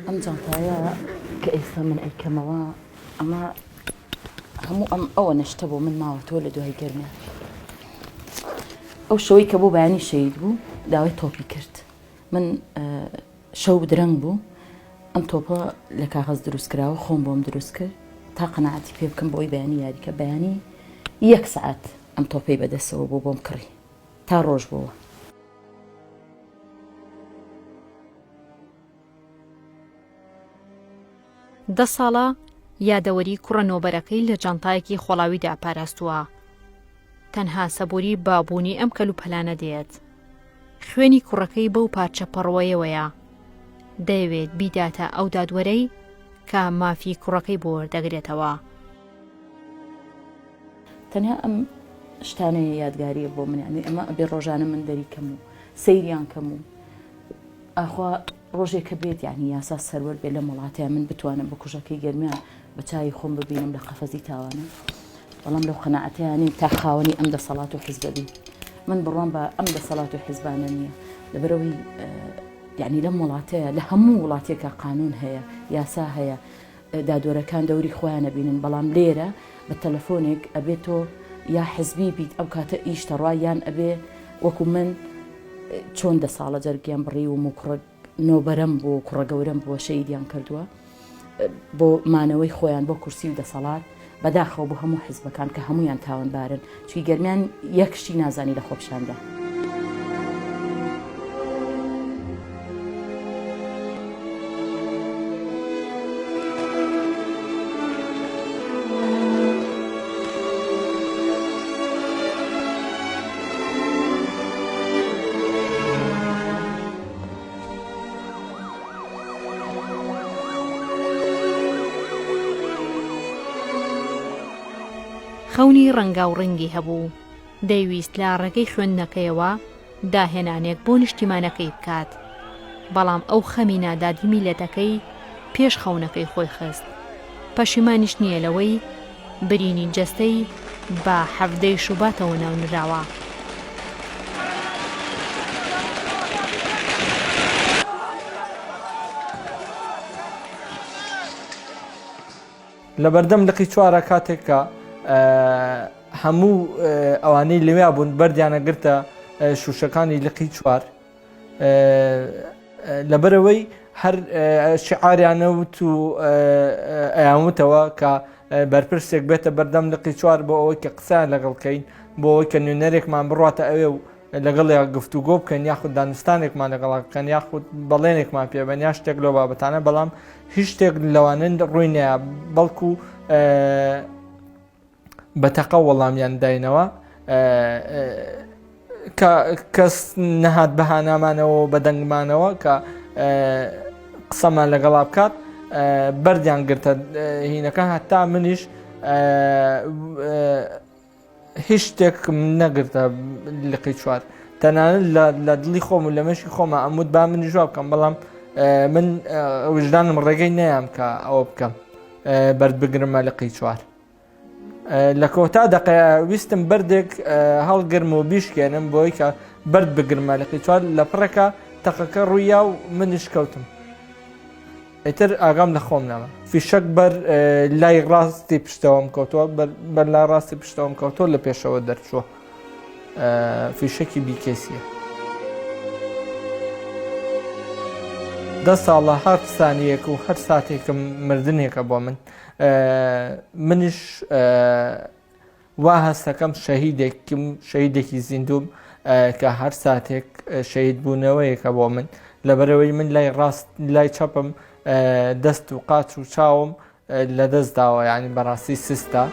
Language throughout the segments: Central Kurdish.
ئەم جانتایە کە ئێستا من ئەیکەمەوە ئەمە هەموو ئەوە نەشتە بۆ من ماوەتەوە لە دوای گەرمیان. ئەو شەوەی کە بۆ بەیانی شەید بوو داوای تۆپی کرد. من شەو درەنگ بوو، ئەم تۆپە لە کاغەز دروست کراوە، خۆم بۆم دروست کرد تا قەناعەتی پێ بکەم بۆی بەیانی یاریکە. بەیانی 1 سەعات ئەم تۆپەی بەدەستەوە بۆ بۆم کڕی تا ڕۆژ بووە. دە ساڵە یادەوەری کوڕە نۆبەرەکەی لە جانتایەکی خۆڵاویدا پاراستووە. تەنها سەبووری بابوونی ئەم کەلوپەلانە دێت. خوێنی کوڕەکەی بەو پارچە پەڕۆیەوەیە. دەیەوێت بیداتە ئەو دادوەرەی کە مافی کوڕەکەی بۆ وەردەگرێتەوە. تەنها ئەم شتانەیە یادگاریە بۆ منیانی ئەمە ئەبێ ڕۆژانە من دەریکەم و سەیریان کەم و ئاخوا ڕۆژێکە بێت یعنی یاسا سەروەر بێ لە وڵاتەیە من بتوانم بە کوژەکەی گەرمیان بە چای خۆم ببینم لە قەفەزی تاوانە. بەڵام لەو قەناعەتیانیم تا خاوەنی ئەم دەسەڵات و حیزبەبی. من بڕوام بە ئەم دەسەڵات و حیزبانە نییە لەبەرەوەی یعنی لەم وڵاتەیە لە هەموو وڵاتێکە قانون هەیە، یاسا هەیە، دادوەرەکان دەوری خۆیانە بینن. بەڵام لێرە بە تەلەفۆنێک ئەبێت تۆ یا حزبی بیت ئەو کاتە ئیشتە ڕای یان ئەبێ وەکو من چۆن 10 ساڵە جەرگیان بڕی و کوڕە نۆبەرم بۆ کوڕە گەورەم بۆ شەیدیان کردووە بۆ مانەوەی خۆیان بۆ کورسی و دەسەڵات بەداخەوە بۆ هەموو حیزبەکان کە هەمویان تاوانبارن چی گەرمیان یەکشتی نازانی لە خۆپشاندا. خەونی ڕەنگا و ڕەنگی هەبوو. دەیویست لە ڕێگەی خوێندنەکەیەوە داهێنانێک بۆ نیشتیمانەکەی بکات. بەڵام ئەو خەمی نادادی میلەتەکەی پێش خەونەکەی خۆی خست. پەشیمانیش نییە لەوەی برینی جەستەی بە 17 شوباتەوە ناونراوە. لە بەردەم لقی چوارە کاتێککە هەموو ئەوانەی لەوێ بوون بەردیانەگرتە شوشەکانی لقی چوار لەبەرەوەی هەر شعاریانەوت و ئەیانوتەوە کە بەرپرسێک بێتە بەردەم لقی چوار بۆ ئەوەی کە قسەیان لەگەڵکەین بۆ ئەوەی کە نوێنەرێکمان بڕاتە ئەوێ و لەگەڵ گفتوگۆ بکەین یاخود دانستانێکمان لەگەڵاکەن یاخود بەڵێنێکمان پێبەن یا شتێک لەو بابەتانە. بەڵام هیچ شتێک لەوانن ڕووی نەیە بەڵکو بەتەقە وەڵامیان داینەوە کە کەس نەهات بەهانامانەوە بەدەنگمانەوە کە قسەمان لەگەڵا بکات بەردیان گرتە هینەکە. هەتا منیش هیچ شتێکم نەگرتە لقی چوار تەنانەت لە دڵی خۆم و لە مەشی خۆمە ئەموت با منی ژوا بکەم. بەڵام من وجدانم ڕێگەی نەیام کە ئەوە بکەم بەرد بگرمە لقی چوار. لە کۆتا دەقەیە ویستم بەردێک هەڵگرم و بیشکێنم بۆی کە بەرد بگرمە لقی چوار لە پڕێکە تەقەکە ڕوویا و منیش کەوتم. ئیتر ئاگام لە خۆم نەما فیشەک بەر لای ڕاستی پشتەوەم کەوتووە بەر لای ڕاستی پشتەوەم کەوتۆ لە پێشەوە دەرچووە. فیشەکی بیکێسیە. 10 ساڵە هەر سانیەک و هەر ساتێکم مردنێکە بۆ من. منیش وا هەستەکەم شەهیدێکی زیندوم کە هەر ساتێک شەهید بوونەوەیەکە بۆ من لەبەرەوەی من لای ڕاست لای چەپم دەست و قاچ و چاوم لە دەست داوە یعنی بەڕاستی سستە.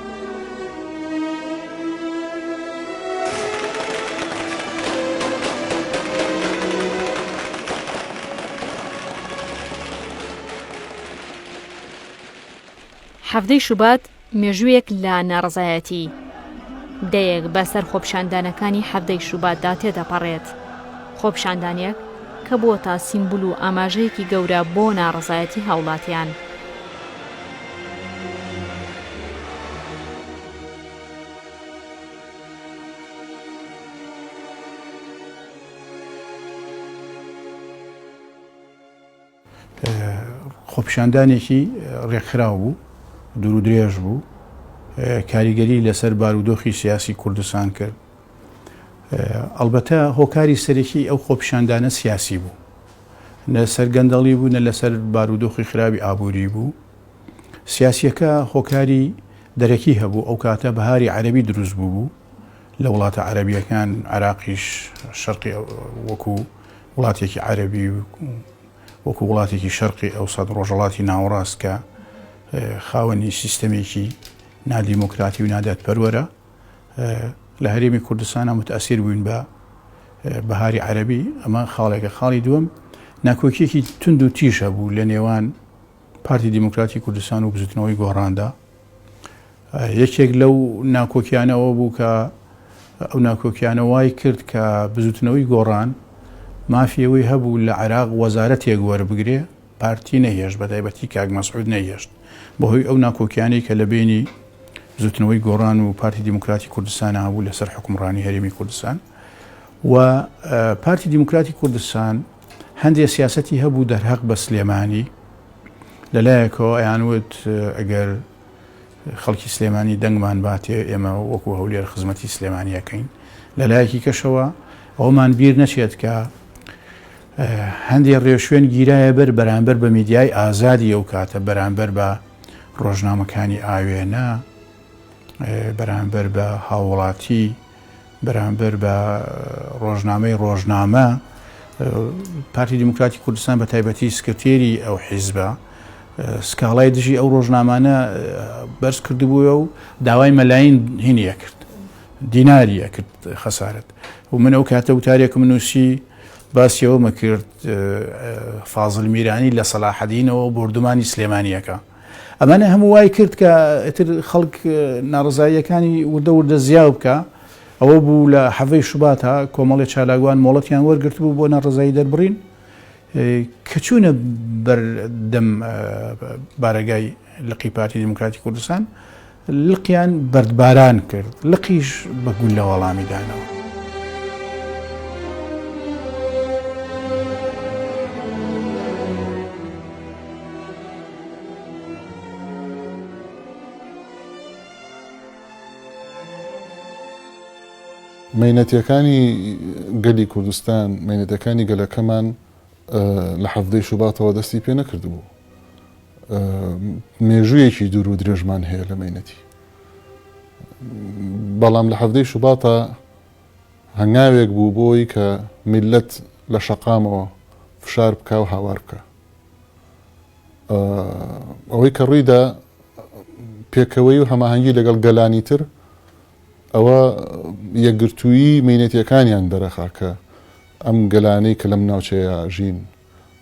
حەڤدەی شوبات مێژوویەک لە ناڕزایەتی دەیەک بەسەر خۆپشاندانەکانی حەڤدەی شوباتدا تێدەپەڕێت. خۆپشاندانێک کە بۆتە سیمبول و ئاماژەیەکی گەورە بۆ ناڕزایەتی هاوڵاتیان. خۆپیشاندانێکی ڕێکخراو بوو دوور و درێژ بوو کاریگەری لەسەر بارودۆخی سیاسی کوردستان کرد ئەلبەتە هۆکاری سەرەکی ئەو خۆپیشاندانە سیاسی بوو نە لەسەر گەندەڵی بوو نە لەسەر بارودۆخی خراپی ئابووری بوو سیاسیەکە هۆکاری دەرەکی هەبوو ئەو کاتە بەهاری عەرەبی دروست بوو لە وڵاتە عەرەبیەکان عێراقیش شەرقی وەکو وڵاتێکی عەرەبی وەکو وڵاتێکی شەرقی ئەوسەد ڕۆژهەڵاتی ناوەڕاست کە خاوەنی سیستەمێکی نادیموکراتی و نادەتپەروەرە لە هەرێمی کوردستانە متئەسیر بووین بە بەهاری عەرەبی ئەمە خاڵێکە خاڵی دووەم ناکۆکیەکی تند و تیژە بوو لە نێوان پارتی دیموکراتی کوردستان و بزوتنەوەی گۆڕاندا یەکێک لەو ناکۆکیانەوە بوو کە ئەو ناکۆکیانە وای کرد کە بزوتنەوەی گۆڕان مافیەوەی هەبوو لە عێراق وەزارەتێک وەربگرێ پارتی نەهێشت بەتایبەتی کاک مەسعود نەهێشت بەهۆی ئەو ناکۆکیانەی کە لە بینی زوتنەوەی گۆڕان و پارتی دیموکراتی کوردستان هەبوو لەسەر حکومڕانی هەرێمی کوردستان و پارتی دیموکراتی کوردستان هەندێک سیاسەتی هەبوو دەرهەق بە سلێمانی لەلایەکەوە ئەیانوت ئەگەر خەڵکی سلێمانی دەنگمان باتێ ئێمە وەکو هەولێر خزمەتی سلێمانیەکەین لەلایەکی کەشەوە ئەومان بیر نەچێت کە هەندێک ڕێوشوێن گیرایە بەرامبەر بە میدیای ئازادی ئەو کاتە بەرامبەر بە ڕۆژنامەکانی ئاوێنە بەرامبەر بە هاوڵاتی بەرامبەر بە ڕۆژنامەی ڕۆژنامە پارتی دیموکراتی کوردستان بە تایبەتی سکرتێری ئەو حیزبە سکاڵای دژی ئەو ڕۆژنامانە بەرز کردبووە و داوای مەلاین هینیە کرد دیناریە کرد خەسارەت و من ئەو کاتە وتارێکم نووسی باسیەوەمە کرد فازڵ میرانی لە سەلاحەدینەوە بردومانی سلێمانیەکە ئەمانە هەموو وای کرد کە ئیتر خەڵک ناڕزاییەکانی وردە وردە زیاو بکە ئەوە بوو لە حەڤەی شوباتە کۆمەڵی چالاگوان مۆڵەتیان وەرگرت بوو بۆ ناڕزایی دەربڕین کە چوونە بەردەم بارەگای لقی پارتی دیموکراتی کوردستان لقیان بەردباران کرد لقیش بە گول لە وەڵامی دانەوە مەینەتیەکانی گەلی کوردستان مەینەتەکانی گەلەکەمان لە حەفدەی شوباتەوە دەستی پێ نەکردبوو مێژوویەکی دوور و درێژمان هەیە لە مەینەتی بەڵام لە حەفدەی شوباتە هەنگاوێک بوو بۆی کە میلەت لە شەقامەوە فشار بکە و هاوار بکە ئەوەی کە ڕوویدا پێکەوەی و هەماهەنگی لەگەڵ گەلانی تر ئەوە یەکگرتوویی مەینەتیەکانیان دەرەخا کە ئەم گەلانەی کە لەم ناوچەیە ئەژین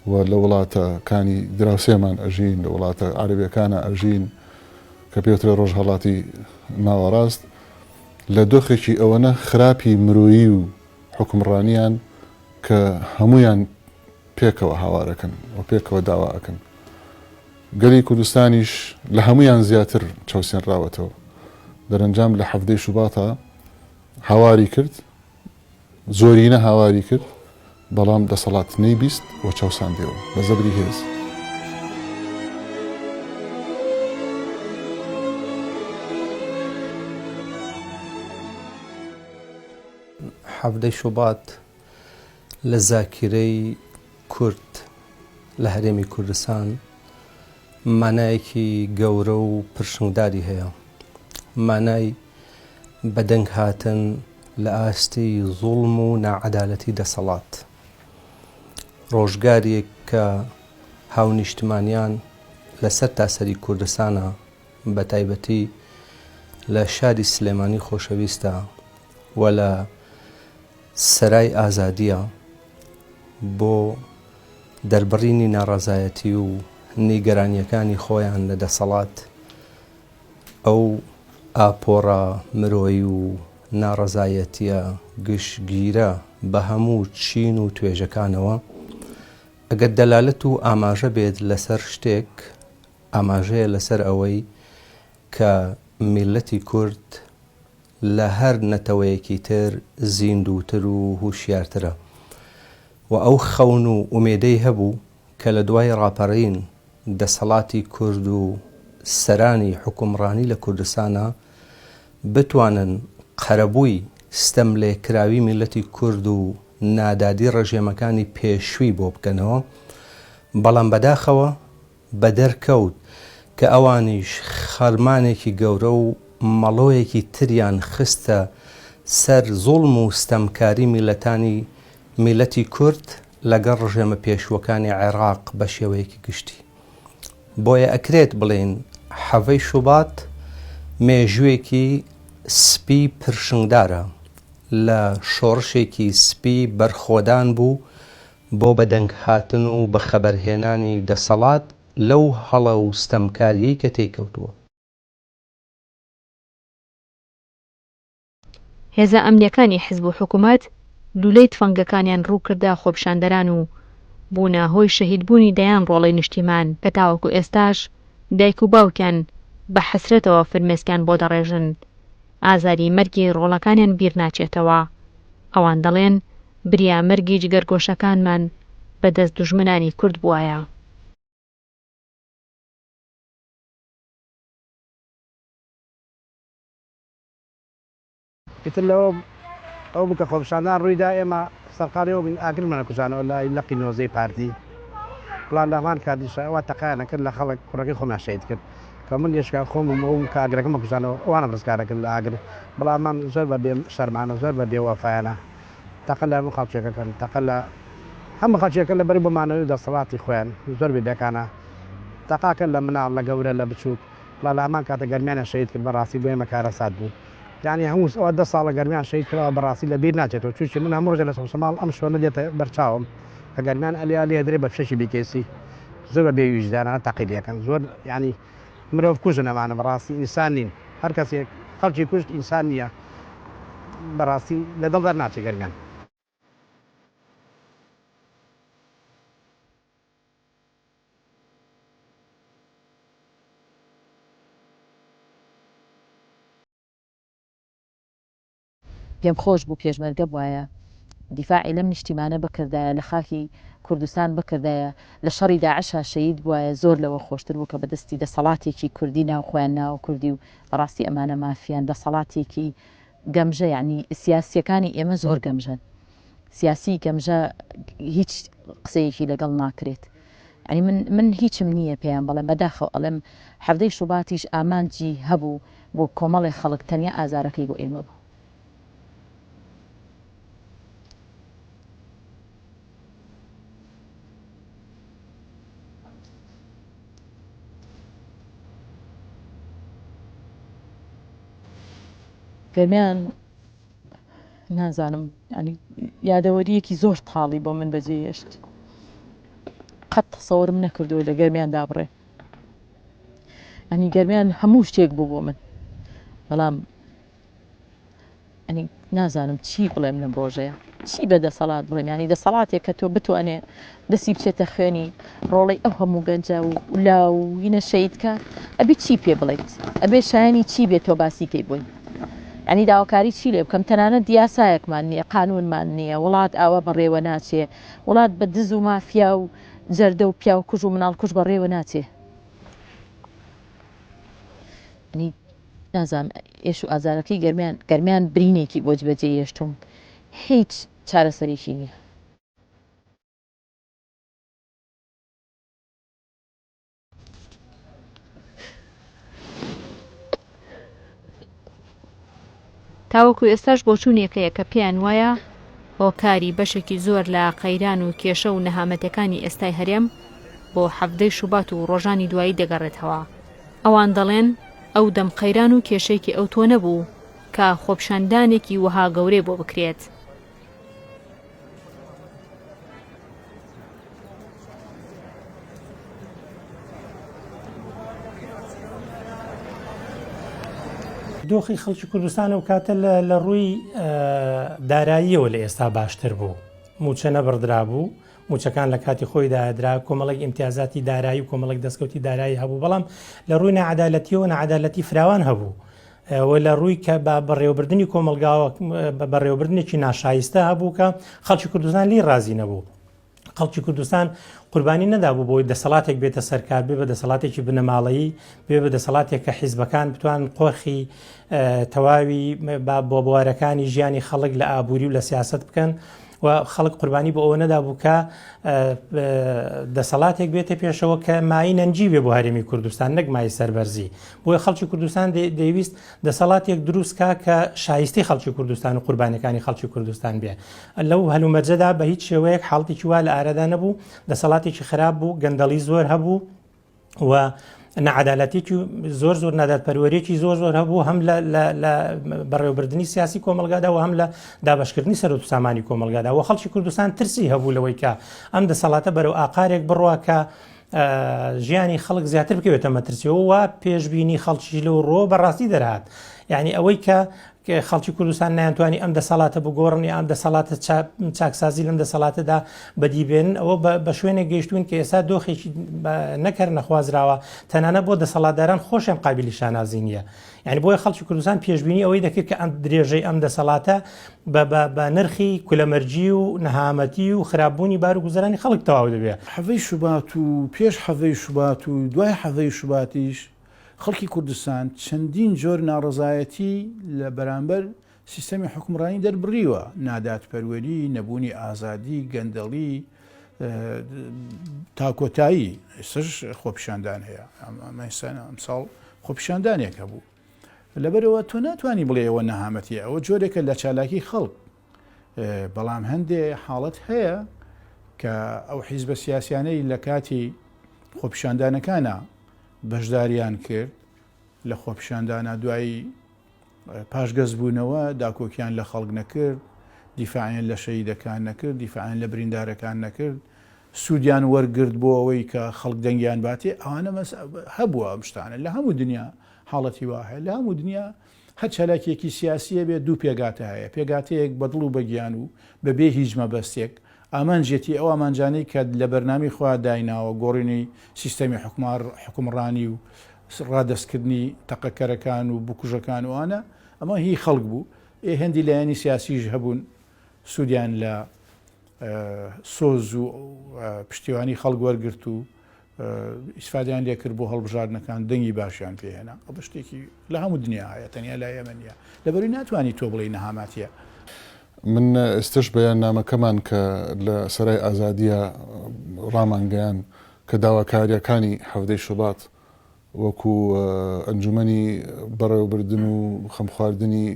و لە وڵاتەکانی دراوسێمان ئەژین لە وڵاتە عەرەبیەکانە ئەژین کە پێوترە ڕۆژهەڵاتی ناوەڕاست لە دۆخێکی ئەوەنە خراپی مرۆیی و حکومڕانیان کە هەمویان پێکەوە هاوارەکەن و پێکەوە داواەکەن گەلی کوردستانیش لە هەمویان زیاتر چاوسێنراوەتەوە دەرەنجام لە حەفدەی شوباتە هاواری کرد زۆرینە هاواری کرد بەڵام دەسەڵات نەیبیست و چاوساندەوە بە زەبری هێز حەفدەی شوبات لە زاکیرەی کورد لە هەرێمی کوردستان مانایەکی گەورە و پرشنگداری هەیە مانای بەدەنگ هاتن لە ئاستی زوڵم و ناعەدالەتی دەسەڵات ڕۆژگارێک کە هاونیشتمانیان لەسەر تاسەری کوردستانە بە تایبەتی لە شاری سلێمانی خۆشەویستە و لە سەرای ئازادیە بۆ دەربڕینی ناڕەزایەتی و نیگەرانیەکانی خۆیان لە دەسەڵات ئەو ئاپۆڕە مرۆیی و ناڕەزایەتیە گشتگیرە بە هەموو چین و توێژەکانەوە ئەگەر دەلالەت و ئاماژە بێت لەسەر شتێک ئاماژەیە لەسەر ئەوەی کە میلەتی کورد لە هەر نەتەوەیەکی تر زیندووتر و هوشیارترە و ئەو خەون و ئومێدەی هەبوو کە لە دوای ڕاپەڕین دەسەڵاتی کورد و سەرانی حکومڕانی لە کوردستانە بتوانن قەرەبووی ستەم لێکراوی میلەتی کورد و نادادی ڕژێمەکانی پێشووی بۆ بکەنەوە، بەڵام بەداخەوە بە دەرکەوت کە ئەوانیش خەرمانێکی گەورە و مەڵۆیەکی تریان خستە سەر زوڵم و ستەمکاری میلەتانی میلەتی کورد لەگەڵ ڕژێمە پێشوەکانی عێراق بە شێوەیەکی گشتی. بۆیە ئەکرێت بڵێن حەڤەی شوبات مێژوویەکی سپی پرشنگدارە لە شۆڕشێکی سپی بەرخۆدان بوو بۆ بەدەنگ هاتن و بە خەبەرهێنانی دەسەڵات لەو هەڵە و ستەمکاریەی کە تێکەوتووە. هێزە ئەمنیەکانی حیزب و حکوومەت لولەی تفەنگەکانیان ڕووکردا خۆپشاندەران و بوونە هۆی شەهیدبوونی دەیان ڕۆڵەی نیشتیمان کە تاوەکو ئێستاش دایک و باوکیان بە حەسرەتەوە فرمێسکیان بۆ دەڕێژن، ئازاری مەرگی ڕۆڵەکانیان بیر ناچێتەوە. ئەوان دەڵێن بریا مەرگی جگەرگۆشەکانمان بەدەست دوژمنانی کورد بووایە. ئیتر لەوە ئەو بکە خۆپشاندان ڕوویدا ئێمە سەرقاڵیەوە بین ئاگرمانە کوژانەوە لای لەقی نۆزەی پارتی پڵان دامان کاردیشە ئەوە تەقایانە کرد لە خەڵک کوڕەکەی خۆمیان شەید کرد کە من یشکان خۆم ئەو کاگرەکەمە کوژانەوە ئەوانە ڕزگارە کرد لە ئاگر، بەڵامان زۆر بە بێ شەرمانە زۆر بە بێوەفایانە تەقە لە هەموو خەڵکێکەکەن تەقە لە هەموو خەڵکێکە لە بەری بۆمانەوەی دەسەڵاتی خۆیان زۆر بێبێکانە تەقاکە لە مناڵ لە گەورە لە بچووک بڵا لە هەمان کاتە گەرمیانە شەید کرد بەڕاستی بۆ ئێمە کارە سات بوو. یعنی هەموو ئەوە 10 ساڵە گەرمیان شەید کراوە بەڕاستی لە بیر ناچێتەوە چونکە من هەموو ڕۆژە لە سەماڵ ئەم شۆنە دێتە بەرچاوم کە گەرمیان ئەلیا لێ درێ بە فشەشی بیکێسی زۆر بە بێویژدانانە تەقیدەکەن زۆر ینی مرۆڤ کوژن ئەمانە بەڕاستی ئینسان نین، هەر کەسێک خەڵکی کوشت ئینسان نییە بەڕاستی لە دڵ دەرناچێت گەرمیان. پێم خۆش بوو پێشمەرگە وایە دیفاعی لەم نیشتیمانە بکردایە لە خاکی کوردستان بکردایە لە شەڕی داعشا شەید وایە زۆر لەوە خۆشتر بوو کە بەدەستی دەسەڵاتێکی کوردی ناوخۆیان ناوە کوردی و ڕاستی ئەمانە مافیان دەسەڵاتێکی گەمژە، یعنی سیاسیەکانی ئێمە زۆر گەمژەن، سیاسی گەمژە هیچ قسەیەکی لەگەڵ ناکرێت. ینی من هیچم نییە پێیان بەڵێم بەداخەوە ئەڵێم حەفدەی شوباتیش ئامانجی هەبوو بۆ کۆمەڵی خەڵک تەنیا ئازارەکەی بۆ ئێمە بوو. گەرمیان نازانم ینی یادەوەریەکی زۆر تاڵی بۆ من بەجێهێشت، قەت تەسەوورم نەکردووە لە گەرمیان دابڕێ، ینی گەرمیان هەموو شتێک بوو بۆ من، بەڵام ینی نازانم چی بڵێم لەم ڕۆژەیە، چی بە دەسەڵات بڵێم، ینی دەسەڵاتێک کە تۆ بتوانێ دەستی بچێتە خوێنی ڕۆڵەی ئەو هەموو گەنجە و لاوینە شەیدکە ئەبێ چی پێ بڵێیت، ئەبێ شایانی چی بێت تۆ باسیکەی بووین، ینی داواکاری چی لێ بکەم، تەنانەت دیاسایەکمان نییە، قانونمان نییە، وڵات ئاوە بەڕێوە ناچێ، وڵات بە دز و مافیا و جەردە و پیا و کوژ و مناڵ کوژ بەڕێوە ناچێ. ینی نازانم ئێش و ئازارەکەی گەرمیان برینێکی بۆ بەجێهێشتوم، هیچ چارەسەرێکی نییە. تاوەکو ئێستاش بۆ چوونێکەیە کە پێیان وایە هۆکاری بەشێکی زۆر لە قەیران و کێشە و نەهامەتەکانی ئێستای هەرێم بۆ حەفدەی شوبات و ڕۆژانی دوایی دەگەڕێتەوە. ئەوان دەڵێن ئەو دەم قەیران و کێشەیەکی ئەو تۆ نەبوو کە خۆپشاندانێکی وەها گەورەی بۆ بکرێت. دۆخی خەڵکی کوردستان و کاتە لە ڕووی داراییەوە لە ئێستا باشتر بوو، موچە نەبڕدرا بوو، موچەکان لە کاتی خۆی دادرا، کۆمەڵێک ئیمتیازاتی دارایی و کۆمەڵێک دەستکەوتی دارایی هەبوو، بەڵام لە ڕووی نەعەدالەتیەوە نەعەدالەتی فراوان هەبوو و لە ڕووی کە بەڕێوەبردننی کۆمەلگاوە بەڕێوەبردنێکی ناشایستە هەبوو کە خەڵکی کوردستان لی ڕازی نەبوو. خەڵکی کوردستان قوربانی نەدابوو بۆی دەسەڵاتێک بێتە سەرکار بێ بە دەسەڵاتێکی بنەماڵەیی بێ بە دەسەڵاتێک کە حیزبەکان بتوان قۆرخی تەواوی بۆ بوارەکانی ژیانی خەڵک لە ئابووری و لە سیاست بکەن و خەڵک قوربانی بۆ ئەوە نەدابوو کە دەسەڵاتێک بێتە پێشەوە کە مای نەنجی بێ بۆ هەرێمی کوردستان نەک مای سەربەرزی بۆیە خەڵکی کوردستان دەیویست دەسەڵاتێک دروستکە کە شایستی خەڵکی کوردستان و قوربانەکانی خەڵکی کوردستان بێ لەو هەلومەرجەدا بە هیچ شێوەیەک حاڵتێکی وا لە ئارەدا نەبوو دەسەڵاتێکی خراپ بوو گەندەڵی زۆر هەبوو و نەعادالەتێکی زۆر ناداتپەروەریەکی زۆر هەبوو هەم لە بەڕێوەبردننی سیاسی کۆمەلگادا و هەم لە دابەشکردنی سەرۆت و سامانی کۆمەلگادا و خەڵکی کوردستان ترسی هەبوو لەوەی کە ئەم دەسەڵاتە بەرەو ئاقارێک بڕوا کە ژیانی خەڵک زیاتر بکەوێتە مەترسیەوە و پێشبینی خەڵکی لەو ڕۆ بەڕاستی دەرهات یعنی ئەوەی کە خەڵکی کوردستان نایانتوانی ئەم دەسەڵاتە بگۆڕنی ئەم دەسەڵاتە چاکسازی لەم دەسەڵاتەدا بەدیبێن ئەوە بە شوێنێک گەیشتوون کە ئێستا دۆخێکی نەکەر نەخوازراوە تەنانە بۆ دەسەڵاتداران خۆشیان قابلی شانازی نییە یعنی بۆیە خەڵکی کوردستان پێشبینی ئەوەی دەکرد کە ئەم درێژەی ئەم دەسەڵاتە بە نرخی کولەمەرجی و نەهامەتی و خراپبوونی بار و گوزەرانی خەڵک تەواو دەبێت حەڤەی شوبات و پێش حەڤەی شوبات و دوای حەڤەی شوباتیش خەڵکی کوردستان چەندین جۆر ناڕزایەتی لە بەرامبەر سیستەمی حکومڕانی دەربڕیوە ناداتپەروەری نەبوونی ئازادی گەندەڵی تاکۆتایی ئێستش خۆپیشاندان هەیە ئەمساڵ خۆپیشاندانێک هەبوو لەبەرەوە تۆ ناتوانانی بڵێ ئەوە نەهامەتیە ئەوە جۆرێکە لە چالاکی خەڵک بەڵام هەندێ حاڵەت هەیە کە ئەو حیزبە سیاسیانەی لە کاتی خۆپیشاندانەکانە بەشداریان کرد لە خۆپیشاندانە دوایی پاشگەز بوونەوە داکۆکیان لە خەڵک نەکرد دیفاعیان لە شەهیدەکان نەکرد دیفاعیان لە بریندارەکان نەکرد سوودیان وەرگرت بۆ ئەوەی کە خەڵک دەنگیان باتێ ئەوانە هەبووە ئەم شتانە لە هەموو دنیا حاڵەتی وایە لە هەموو دنیا هەر چالاکیەکی سیاسیە بێت دوو پێگاتە هەیە پێگاتەیەک بەدڵ و بەگیان و بەبێ هیچ مەبەستێک ئامانجێتی ئەو ئامانجانەی کە لە بەرنامی خوا دایناوە گۆڕینی سیستەمی حکومڕانی و ڕادەستکردنی تەقەکەرەکان و بکوژەکان وانە ئەمە هی خەڵک بوو هەندی لایەنی سیاسیش هەبوون سوودیان لە سۆز و پشتیوانی خەڵک وەرگرت و ئیسفادیان لێکرد بۆ هەڵبژاردنەکان دەنگی باشیان پێهێنا ئەو شتێکی لە هەموو دنیا هەیە تەنیا لە ئێمەنیە لەبەری ناتوانانی تۆ بڵێ نەهاماتیە من ئێستش بەیان نامەکەمان کە لە سەرای ئازادیە ڕامانگەیان کە داواکاریەکانی هەفتەی شوبات وەکو ئەنجومەنی بەڕێوەبردن و خەمخواردنی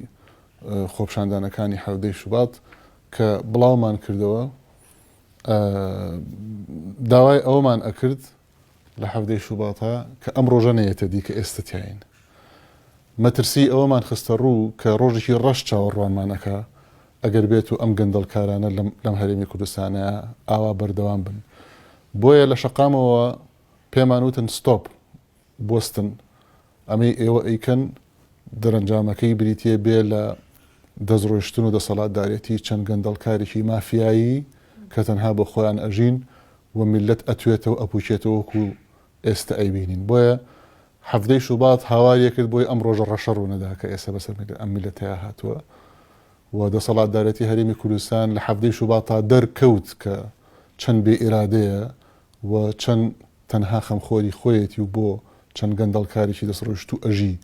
خۆپیشاندانەکانی هەفتەی شوبات کە بڵاومان کردەوە داوای ئەومان ئەکرد لە هەفتەی شوباتە کە ئەم ڕۆژە نەیەتە دی کە ئێستا تیاین مەترسی ئەوەمان خستە ڕوو کە ڕۆژێکی ڕەش چاوەڕوانمانەکە ئەگەر بێت و ئەم گەندەڵکارانە لەم هەرێمی کوردستانە ئاوا بەردەوام بن بۆیە لە شەقامەوە پێمان وتن ستۆپ بۆستن ئەمەی ئێوە ئەیکەن دەرەنجامەکەی بریتیە بێ لە دەستڕۆیشتن و دەسەڵاتدارێتی چەند گەندەڵکارێکی مافیایی کە تەنها بۆ خۆیان ئەژین و میلەت ئەتوێتەوە ئەپوچێتەوە وەکو ئێستا ئەیبینین بۆیە هەفتەی شوبات هاواریە کرد بۆی ئەم ڕۆژە ڕەشە ڕوونەدا کە ئێستا بەسەر ئەم میلەتەیە هاتووە و دەسەڵاتدارەتی هەرێمی کوردستان لە هەفتەی شوباتا دەرکەوت کە چەند بێ ئیرادەیە و چەند تەنها خەمخۆری خۆیەتی و بۆ چەند گەندەڵکاریی دەسڕۆیشت و ئەژی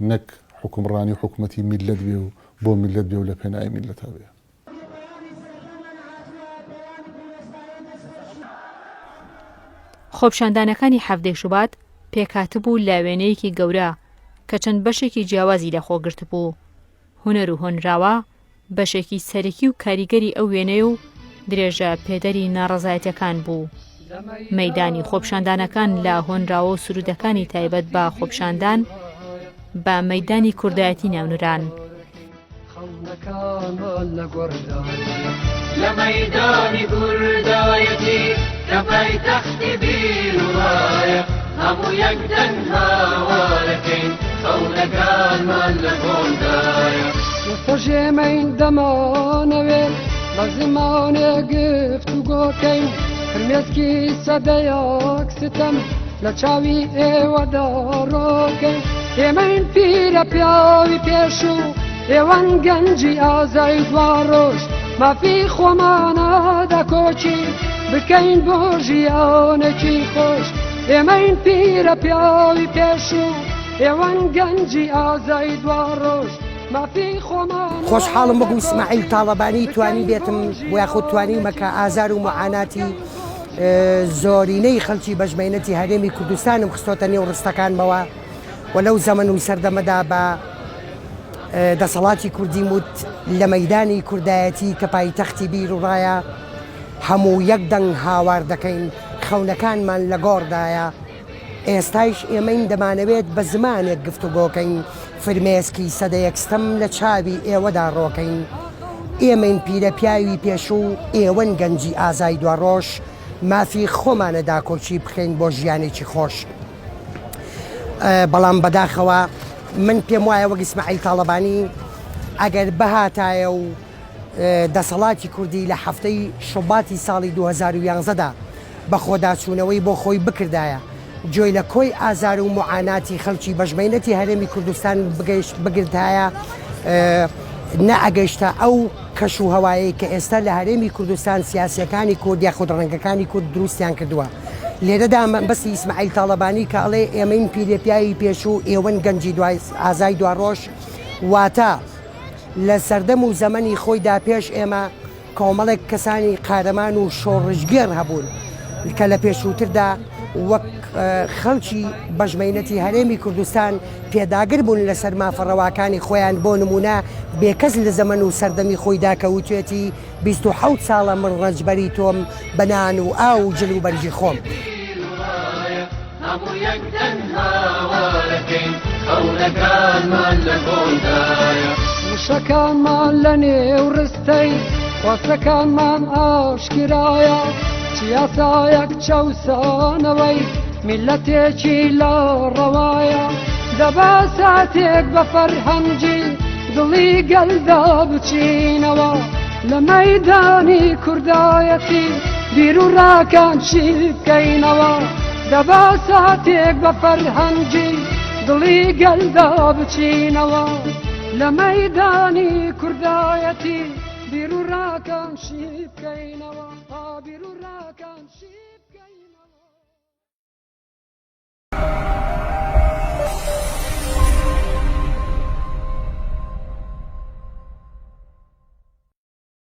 نەک حکومڕانی و حکوومەتی میلەت بێ و بۆ میلەت بێ و لە پێناوی میلەتە بێ خۆپیشاندانەکانی هەفتەی شوبات پێکاتبوو لە وێنەیەکی گەورە کە چەند بەشێکی جیاوازی لە خۆگرت بوو هونەر و هۆنراوە بەشێکی سەرەکی و کاریگەری ئەو وێنەیە و درێژە پێدەری ناڕەزایەتەکان بوو مەیدانی خۆپیشاندانەکان لە هۆنراوە و سرودەکانی تایبەت بە خۆپیشاندان بە مەیدانی کوردایەتی ناونران لە مەیدانی کوردایەتی کە پایتەختی بیر وایە هەموو یەک دەنگ هاوارەکەین خەونەکانمان لە بۆندایە خۆشێمەین دەمانەوێت بە زمانێ گفتوگۆکەین فرمێسکی سەدەیەک ستەم لە چاوی ئێوەدا ڕۆکەین ئێمەین پیرە پیاوی پێشوو ئێوەن گەنجی ئازای دوا ڕۆژ مافی خۆمانە دەکۆچین بکەین بۆ ژیانێکی خۆش ئێمەین پیرە پیاوی پێشوو ئێوەن گەنجی ئازای دوا ڕۆژ مافی خۆمان خۆشحاڵم بگو ئیسماعیل تاڵەبانی توانی بێتم بۆ یاخود توانی مەکە ئازار و معاناتی زۆرینەی خەڵکی بەژمێنەتی هەرێمی کوردستانم خستۆتە نێو ڕستەکانمەوە و لەو زەمن و سەردەمەدا بە دەسەڵاتی کوردی موت لە مەیدانی کوردایەتی کە پایتەختی بیر و ڕایە هەموو یەک دەنگ هاوار دەکەین خەونەکانمان لە گۆڕدایە ئێستایش ئێمەین دەمانەوێت بە زمانێک گفتوگۆکەین فرمێسکی سەدە یەکستەم لە چاوی ئێوەدا ڕۆکەین ئێمەین پیرە پیاوی پێشوو ئێوەن گەنجی ئازای دواڕۆژ مافی خۆمانەدا کۆچی بخەین بۆ ژیانێکی خۆش بەڵام بەداخەوە من پێم وایە وەک ئیسماعیل تاڵەبانی ئەگەر بەهاتایە و دەسەڵاتی کوردی لە هەفتەی شوباتی ساڵی 2011دا بە خۆداچوونەوەی بۆ خۆی بکردایە جۆی لە کۆی ئازار و معاناتی خەڵکی بەژمێنەتی هەرێمی کوردستان بگرتایە نەئەگەیشتە ئەو کەش و هەوایی کە ئێستا لە هەرێمی کوردستان سیاسیەکانی کورد یا خودڕەنگەکانی کورد دروستیان کردووە لێرەدا بەسی ئیسماعیل تاڵەبانی کە ئەڵێ ئێمەین پیرێپیاوی پێشوو ئێوەن گەنجی ئازای دواڕۆژ واتە لە سەردەم و زەمەنی خۆیدا پێش ئێمە کۆمەڵێک کەسانی قارەمان و شۆڕژگێر هەبوون کە لە پێشووتردا وەک خەڵکی بەژمێنەتی هەرێمی کوردستان پێداگر بوون لە سەر مافەڕەواکانی خۆیان بۆ نمونە بێکەس لە زەمەن و سەردەمی خۆیدا کە وتێتی 27 ساڵە من ڕەنجبەری تۆم بەنان و ئاو و جل و بەرژی خۆم هەموو یەک دەنهاوارەکەین خەونەکانمان لە گۆڵدایە وشەکانمان لە نێو ڕستەی خۆستەکانمان ئاشکرایە سیاسایەک چەوسانەوەی میلەتێکی لە ڕەوایە دەبا ساتێک بە فەرهەنگی دڵی گەلدا بچینەوە لە مەیدانی کوردایەتی بیر و ڕاکان چی بکەینەوە دەبا ساتێک بە فەرهەنگی دڵی گەلدا بچینەوە لە مەیدانی کوردایەتی بیر و ڕاکان چی بکەینەوە